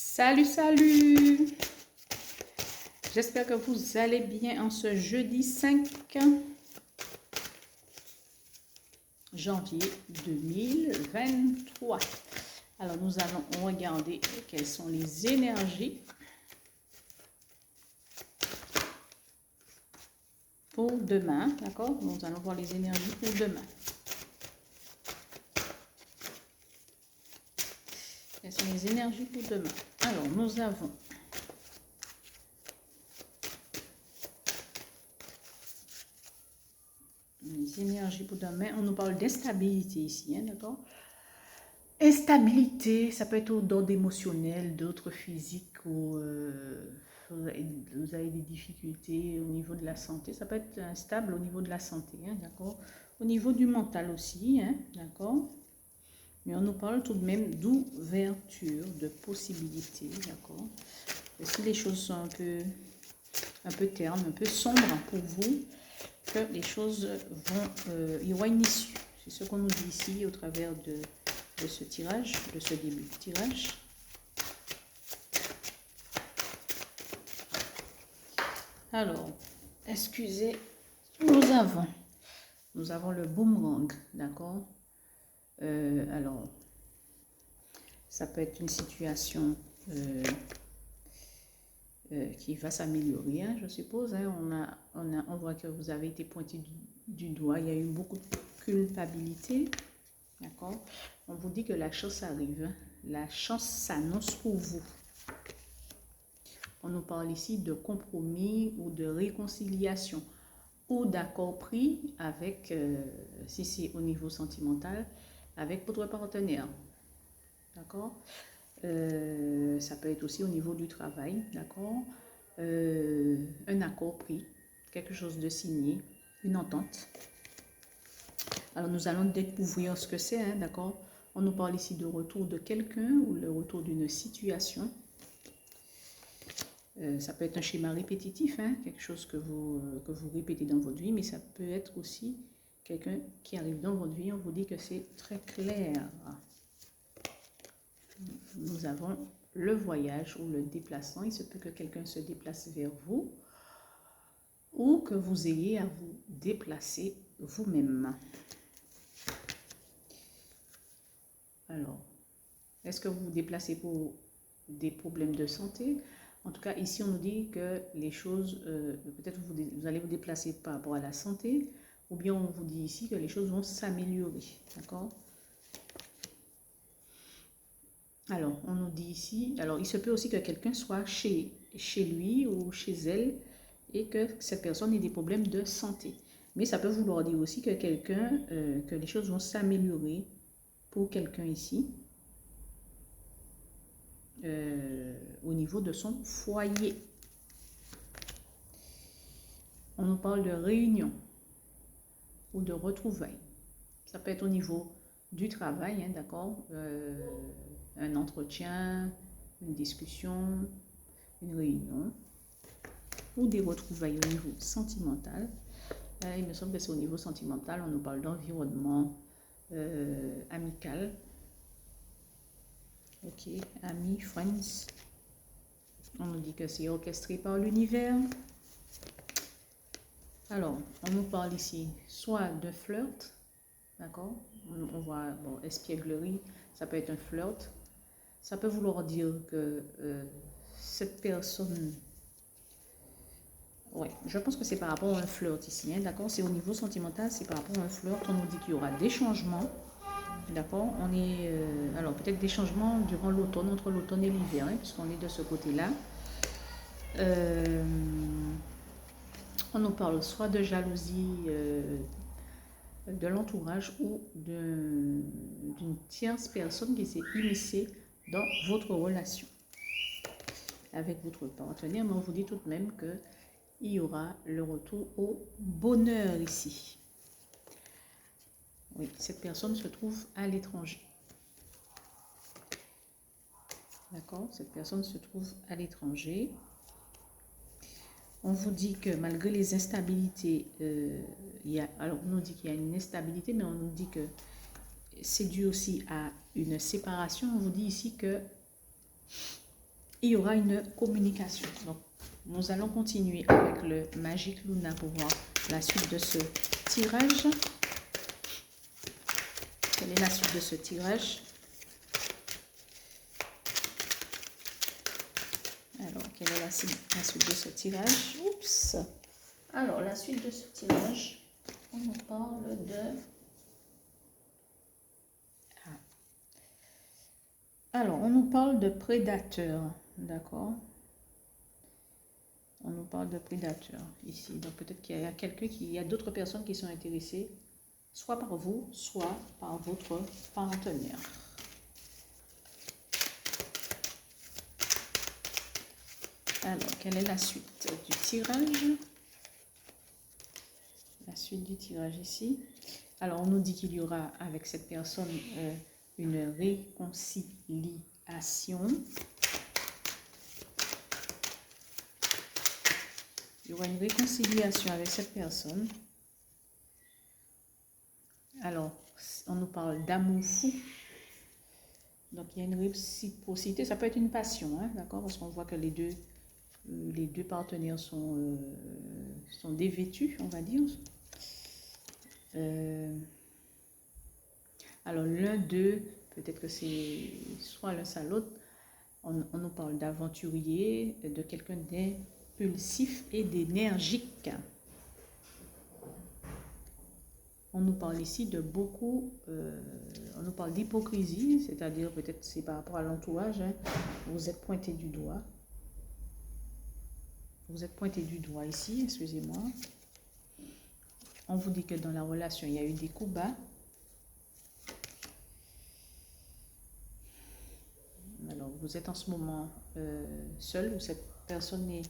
Salut, salut! J'espère que vous allez bien en ce jeudi 5 janvier 2023. Alors, nous allons regarder quelles sont les énergies pour demain. D'accord? Nous allons voir les énergies pour demain. Quelles sont les énergies pour demain? Alors, nous avons les énergies pour demain. On nous parle d'instabilité ici, hein, d'accord? Instabilité, ça peut être d'ordre émotionnel, d'autres physiques, ou vous avez des difficultés au niveau de la santé. Ça peut être instable au niveau de la santé, hein, d'accord? Au niveau du mental aussi, hein, d'accord? Mais on nous parle tout de même d'ouverture, de possibilités, d'accord? Et si les choses sont un peu ternes, un peu sombres pour vous, que les choses vont, il y aura une issue. C'est ce qu'on nous dit ici au travers de ce tirage, de ce début de tirage. Alors, excusez, nous avons le boomerang, d'accord? Alors, ça peut être une situation qui va s'améliorer, hein, je suppose. Hein. On voit que vous avez été pointé du doigt. Il y a eu beaucoup de culpabilité. D'accord? On vous dit que la chance arrive. Hein. La chance s'annonce pour vous. On nous parle ici de compromis ou de réconciliation ou d'accord pris avec, si c'est au niveau sentimental, avec votre partenaire. D'accord? Ça peut être aussi au niveau du travail, d'accord? Un accord pris, quelque chose de signé, une entente. Alors nous allons découvrir ce que c'est, hein, d'accord? On nous parle ici de retour de quelqu'un ou le retour d'une situation. Ça peut être un schéma répétitif, hein, quelque chose que vous répétez dans votre vie, mais ça peut être aussi quelqu'un qui arrive dans votre vie. On vous dit que c'est très clair. Nous avons le voyage ou le déplacement. Il se peut que quelqu'un se déplace vers vous ou que vous ayez à vous déplacer vous-même. Alors, est-ce que vous vous déplacez pour des problèmes de santé? En tout cas, ici, on nous dit que les choses, peut-être vous allez vous déplacer par rapport à la santé, ou bien on vous dit ici que les choses vont s'améliorer. D'accord? Alors, on nous dit ici, alors il se peut aussi que quelqu'un soit chez lui ou chez elle et que cette personne ait des problèmes de santé. Mais ça peut vouloir dire aussi que que les choses vont s'améliorer pour quelqu'un ici au niveau de son foyer. On nous parle de réunion ou de retrouvailles. Ça peut être au niveau du travail, hein, d'accord? Un entretien, une discussion, une réunion ou des retrouvailles au niveau sentimental. Il me semble que c'est au niveau sentimental, on nous parle d'environnement amical. Ok, amis, friends. On nous dit que c'est orchestré par l'univers. Alors, on nous parle ici soit de flirt, d'accord? On voit, bon, espièglerie, ça peut être un flirt. Ça peut vouloir dire que cette personne... Oui, je pense que c'est par rapport à un flirt ici, hein, d'accord? C'est au niveau sentimental, c'est par rapport à un flirt. On nous dit qu'il y aura des changements, d'accord? On est... alors, peut-être des changements durant l'automne, entre l'automne et l'hiver, hein, puisqu'on est de ce côté-là. On nous parle soit de jalousie de l'entourage ou d'une tierce personne qui s'est immiscée dans votre relation avec votre partenaire, mais on vous dit tout de même qu'il y aura le retour au bonheur ici. Oui, cette personne se trouve à l'étranger. D'accord? Cette personne se trouve à l'étranger. On vous dit que malgré les instabilités, alors on nous dit qu'il y a une instabilité, mais on nous dit que c'est dû aussi à une séparation. On vous dit ici que il y aura une communication. Donc, nous allons continuer avec le Magic Luna pour voir la suite de ce tirage. Quelle est la suite de ce tirage? Alors, quelle est la suite de ce tirage? Oups! Alors, la suite de ce tirage, on nous parle de... Alors, on nous parle de prédateurs, d'accord? On nous parle de prédateurs ici. Donc, peut-être qu'il y a il y a d'autres personnes qui sont intéressées, soit par vous, soit par votre partenaire. Alors, quelle est la suite du tirage? La suite du tirage ici. Alors, on nous dit qu'il y aura avec cette personne une réconciliation. Il y aura une réconciliation avec cette personne. Alors, on nous parle d'amour fou. Donc, il y a une réciprocité. Ça peut être une passion, hein, d'accord? Parce qu'on voit que les deux partenaires sont dévêtus, on va dire. Alors, l'un d'eux, peut-être que c'est soit l'un soit l'autre, on nous parle d'aventurier, de quelqu'un d'impulsif et d'énergique. On nous parle ici de beaucoup, on nous parle d'hypocrisie, c'est-à-dire peut-être c'est par rapport à l'entourage, hein, vous êtes pointé du doigt. Vous êtes pointé du doigt ici, excusez-moi. On vous dit que dans la relation, il y a eu des coups bas. Alors, vous êtes en ce moment seul, ou cette personne est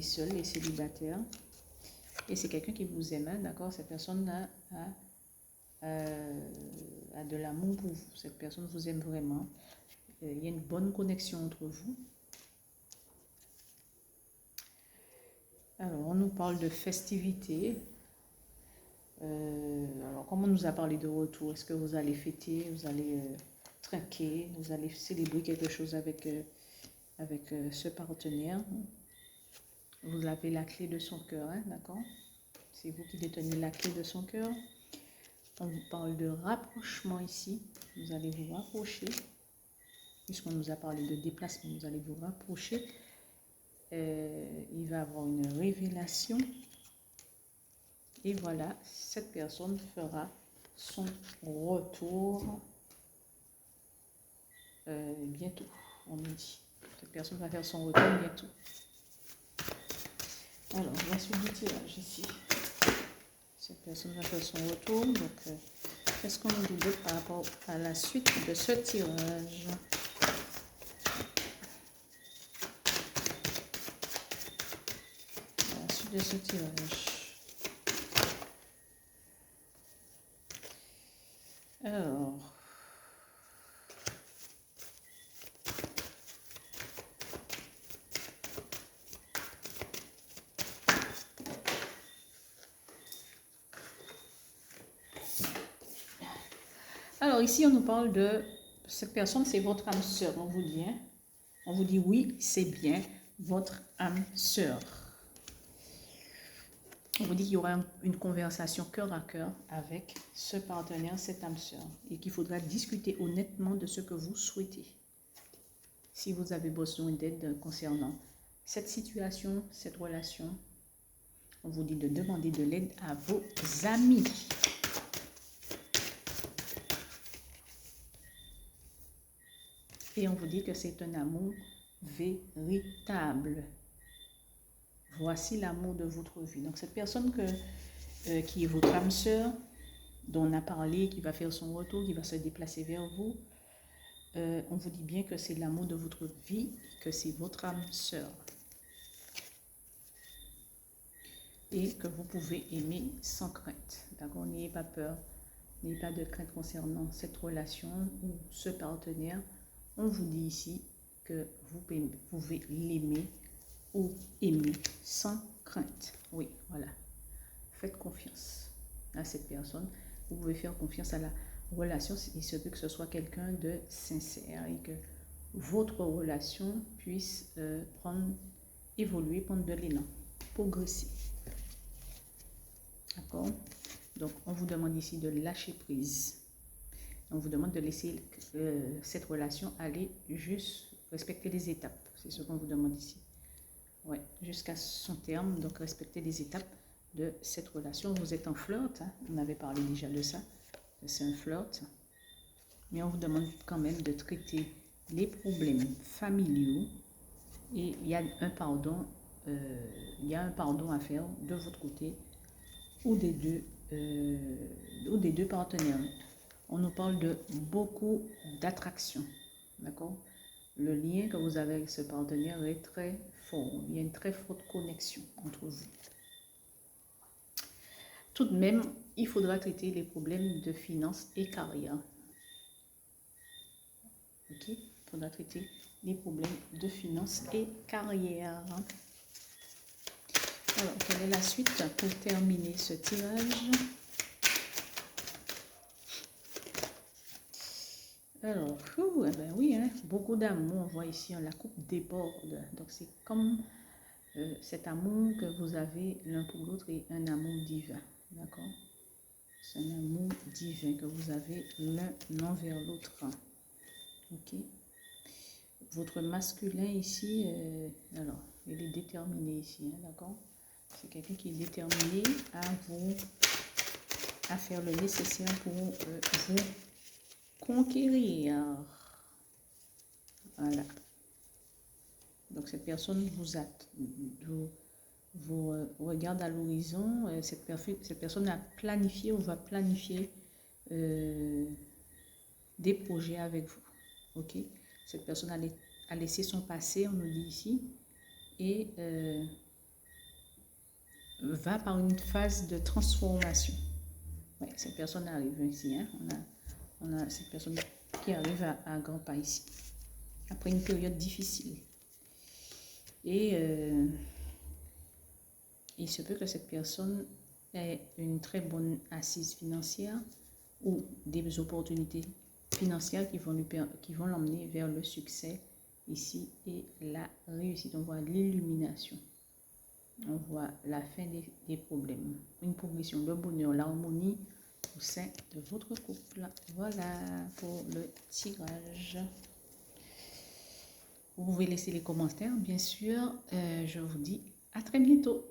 seule, est célibataire. Et c'est quelqu'un qui vous aime, hein, d'accord? Cette personne a de l'amour pour vous. Cette personne vous aime vraiment. Il y a une bonne connexion entre vous. Alors, on nous parle de festivité. Alors, comme on nous a parlé de retour, est-ce que vous allez fêter, vous allez trinquer, vous allez célébrer quelque chose avec ce partenaire? Vous avez la clé de son cœur, hein, d'accord? C'est vous qui détenez la clé de son cœur. On vous parle de rapprochement ici. Vous allez vous rapprocher. Puisqu'on nous a parlé de déplacement, vous allez vous rapprocher. Il va y avoir une révélation. Et voilà, cette personne fera son retour bientôt, on nous dit. Cette personne va faire son retour bientôt. Alors, la suite du tirage ici. Cette personne va faire son retour. Donc, qu'est-ce qu'on nous dit d'autre par rapport à la suite de ce tirage? La suite de ce tirage. Alors, ici, on nous parle de cette personne, c'est votre âme sœur, on vous dit. Hein? On vous dit oui, c'est bien votre âme sœur. On vous dit qu'il y aura une conversation cœur à cœur avec ce partenaire, cette âme sœur, et qu'il faudra discuter honnêtement de ce que vous souhaitez. Si vous avez besoin d'aide concernant cette situation, cette relation, on vous dit de demander de l'aide à vos amis. Et on vous dit que c'est un amour véritable. Voici l'amour de votre vie. Donc, cette personne qui est votre âme sœur, dont on a parlé, qui va faire son retour, qui va se déplacer vers vous, on vous dit bien que c'est l'amour de votre vie, que c'est votre âme sœur. Et que vous pouvez aimer sans crainte. D'accord? N'ayez pas peur, n'ayez pas de crainte concernant cette relation ou ce partenaire. On vous dit ici que vous pouvez l'aimer ou aimer sans crainte. Oui, voilà. Faites confiance à cette personne. Vous pouvez faire confiance à la relation. Il se peut que ce soit quelqu'un de sincère et que votre relation puisse évoluer, prendre de l'élan, progresser. D'accord? Donc, on vous demande ici de lâcher prise. On vous demande de laisser cette relation aller juste respecter les étapes. C'est ce qu'on vous demande ici. Ouais, jusqu'à son terme, donc respecter les étapes de cette relation. Vous êtes en flirt, hein, on avait parlé déjà de ça. C'est un flirt. Mais on vous demande quand même de traiter les problèmes familiaux. Et il y a un pardon, à faire de votre côté ou des deux partenaires. On nous parle de beaucoup d'attraction, d'accord? Le lien que vous avez avec ce partenaire est très fort. Il y a une très forte connexion entre vous. Tout de même, il faudra traiter les problèmes de finances et carrière. Ok? Il faudra traiter les problèmes de finances et carrière. Alors, quelle est la suite pour terminer ce tirage? Alors, eh ben oui, hein, beaucoup d'amour, on voit ici, la coupe déborde. Donc, c'est comme cet amour que vous avez l'un pour l'autre est un amour divin. D'accord? C'est un amour divin que vous avez l'un envers l'autre. Ok? Votre masculin ici, alors, il est déterminé ici, hein, d'accord? C'est quelqu'un qui est déterminé à faire le nécessaire pour vous conquérir. Voilà. Donc, cette personne vous regarde à l'horizon. Cette personne a planifié ou va planifier des projets avec vous. Ok? Cette personne a laissé son passé, on nous dit ici, et va par une phase de transformation. Ouais, cette personne arrive ici. Hein? On a cette personne qui arrive à grands pas ici, après une période difficile. Et il se peut que cette personne ait une très bonne assise financière ou des opportunités financières qui vont l'emmener vers le succès ici et la réussite. On voit l'illumination. On voit la fin des problèmes. Une progression, le bonheur, l'harmonie au sein de votre couple. Voilà pour le tirage. Vous pouvez laisser les commentaires, bien sûr. Je vous dis à très bientôt.